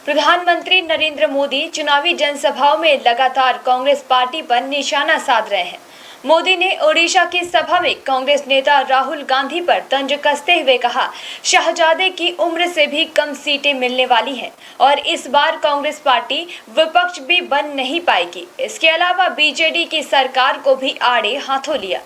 प्रधानमंत्री नरेंद्र मोदी चुनावी जनसभाओं में लगातार कांग्रेस पार्टी पर निशाना साध रहे हैं। मोदी ने ओडिशा की सभा में कांग्रेस नेता राहुल गांधी पर तंज कसते हुए कहा, शहजादे की उम्र से भी कम सीटें मिलने वाली हैं और इस बार कांग्रेस पार्टी विपक्ष भी बन नहीं पाएगी। इसके अलावा बीजेडी की सरकार को भी आड़े हाथों लिया।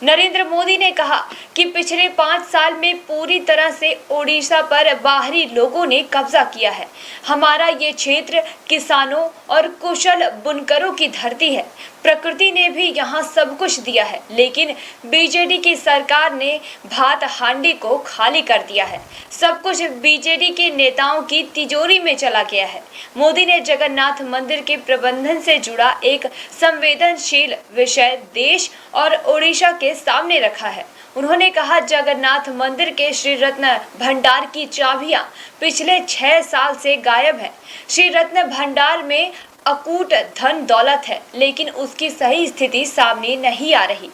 नरेंद्र मोदी ने कहा कि पिछले 5 साल में पूरी तरह से ओडिशा पर बाहरी लोगों ने कब्जा किया है। हमारा ये क्षेत्र किसानों और कुशल बुनकरों की धरती है। प्रकृति ने भी यहाँ सब कुछ दिया है, लेकिन बीजेडी की सरकार ने भात हांडी को खाली कर दिया है। सब कुछ बीजेडी के नेताओं की तिजोरी में चला गया है। मोदी ने जगन्नाथ मंदिर के प्रबंधन से जुड़ा एक संवेदनशील विषय देश और ओडिशा के सामने रखा है। उन्होंने कहा, जगन्नाथ मंदिर के श्री रत्न भंडार की चाबियां पिछले 6 साल से गायब है। श्री रत्न भंडार में अकूट धन दौलत है, लेकिन उसकी सही स्थिति सामने नहीं आ रही।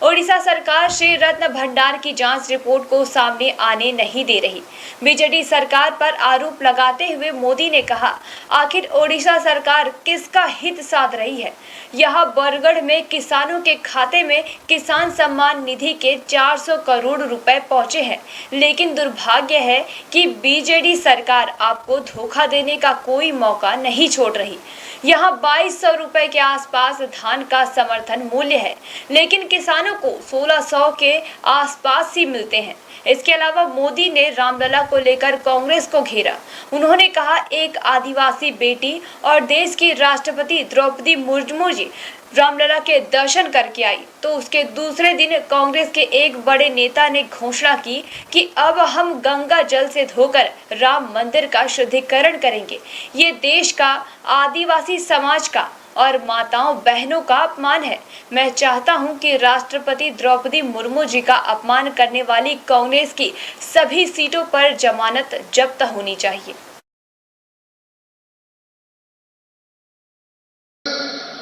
ओडिशा सरकार श्री रत्न भंडार की जांच रिपोर्ट को सामने आने नहीं दे रही। बीजेडी सरकार पर आरोप लगाते हुए मोदी ने कहा, आखिर ओडिशा सरकार किसका हित साध रही है? यहाँ बरगढ़ में किसानों के खाते में किसान सम्मान निधि के 400 करोड़ रुपए पहुंचे हैं, लेकिन दुर्भाग्य है कि बीजेडी सरकार आपको धोखा देने का कोई मौका नहीं छोड़ रही। यहाँ 2200 रुपए के आसपास धान का समर्थन मूल्य है, लेकिन किसानों को 1600 के आसपास ही मिलते हैं। इसके अलावा मोदी ने रामलला को लेकर कांग्रेस को घेरा। उन्होंने कहा, एक आदिवासी बेटी और देश की राष्ट्रपति द्रौपदी मुर्मू जी रामलला के दर्शन करके आई, तो उसके दूसरे दिन कांग्रेस के एक बड़े नेता ने घोषणा की कि अब हम गंगा जल से धोकर राम मंदिर का शुद्धिकरण करेंगे। ये देश का, आदिवासी समाज का और माताओं बहनों का अपमान है। मैं चाहता हूं कि राष्ट्रपति द्रौपदी मुर्मू जी का अपमान करने वाली कांग्रेस की सभी सीटों पर जमानत जब्त होनी चाहिए।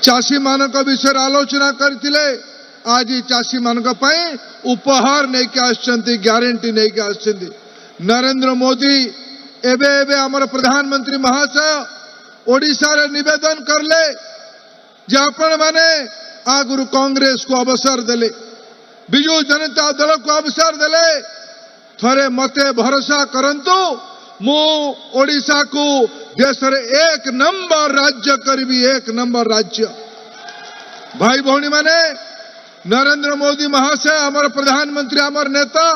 चाषी मानक विषय आलोचना करथिले। आज चाषी मानक पई उपहार नहीं के आछंती, ग्यारंटी नहीं के आछंती। नरेंद्र मोदी एबे एबे हमर प्रधानमंत्री महाशय ओडिशा रे निवेदन करले जे आपण माने आगुरु कांग्रेस को अवसर देले, बिजू जनता दल को अवसर देले। थरे मते भरोसा करंतु मु ओडिशा को देश रे 1 नंबर राज्य करबी, 1 नंबर राज्य। भाई भौणी माने नरेंद्र मोदी महाशय हमर प्रधानमंत्री, हमर नेता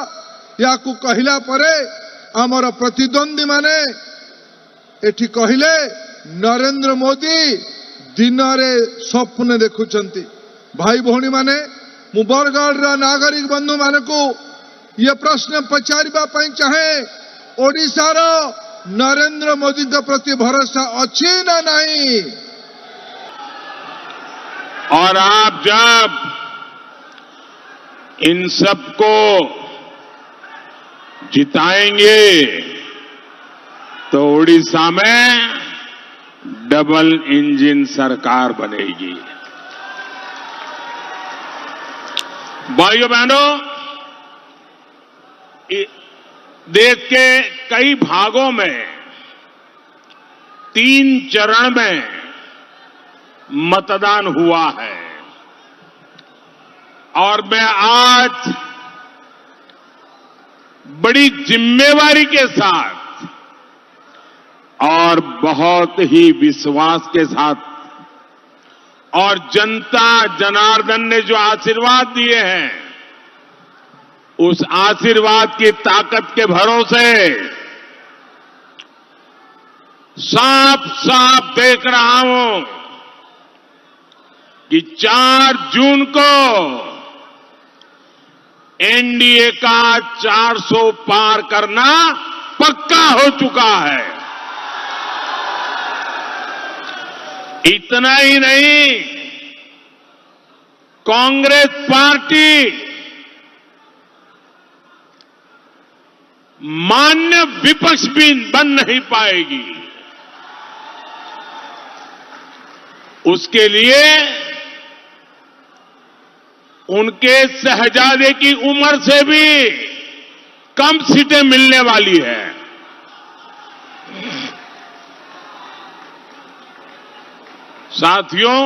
या को कहिला परे हमर प्रतिद्वंदी माने एठी कहिले नरेंद्र मोदी दिन रे स्वप्न देखुचंती। भाई भौणी माने मु बरगढ़ नागरिक बंधु मान को ये प्रश्न पचारिबा पई चाहे, ओडिशा रो नरेंद्र मोदी के प्रति भरोसा अच्छी ना नहीं? और आप जब इन सबको जिताएंगे तो ओडिशा में डबल इंजन सरकार बनेगी। भाइयों बहनों, देश के कई भागों में 3 चरण में मतदान हुआ है और मैं आज बड़ी जिम्मेवारी के साथ और बहुत ही विश्वास के साथ और जनता जनार्दन ने जो आशीर्वाद दिए हैं, उस आशीर्वाद की ताकत के भरोसे साफ साफ देख रहा हूं कि 4 जून को एनडीए का 400 पार करना पक्का हो चुका है। इतना ही नहीं, कांग्रेस पार्टी मान्य विपक्ष भी बन नहीं पाएगी। उसके लिए उनके शहजादे की उम्र से भी कम सीटें मिलने वाली है। साथियों,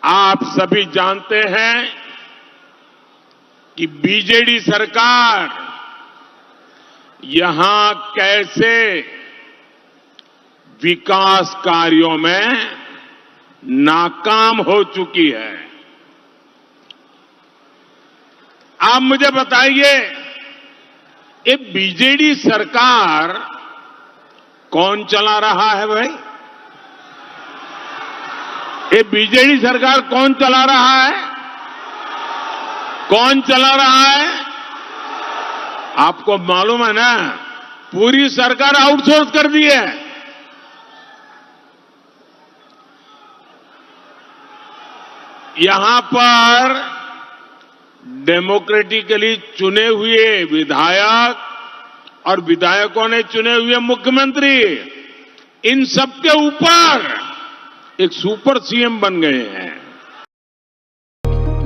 आप सभी जानते हैं कि बीजेडी सरकार यहां कैसे विकास कार्यों में नाकाम हो चुकी है। आप मुझे बताइए, ये बीजेडी सरकार कौन चला रहा है भाई? ये बीजेडी सरकार कौन चला रहा है? कौन चला रहा है? आपको मालूम है ना, पूरी सरकार आउटसोर्स कर दी है। यहां पर डेमोक्रेटिकली चुने हुए विधायक और विधायकों ने चुने हुए मुख्यमंत्री, इन सबके ऊपर एक सुपर सीएम बन गए हैं।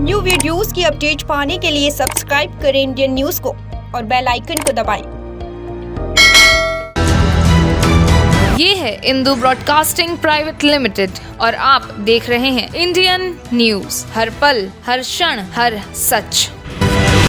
न्यू वीडियोस की अपडेट पाने के लिए सब्सक्राइब करें इंडियन न्यूज को और बेल आइकन को दबाएं। ये है इंदू ब्रॉडकास्टिंग प्राइवेट लिमिटेड और आप देख रहे हैं इंडियन न्यूज, हर पल, हर क्षण, हर सच।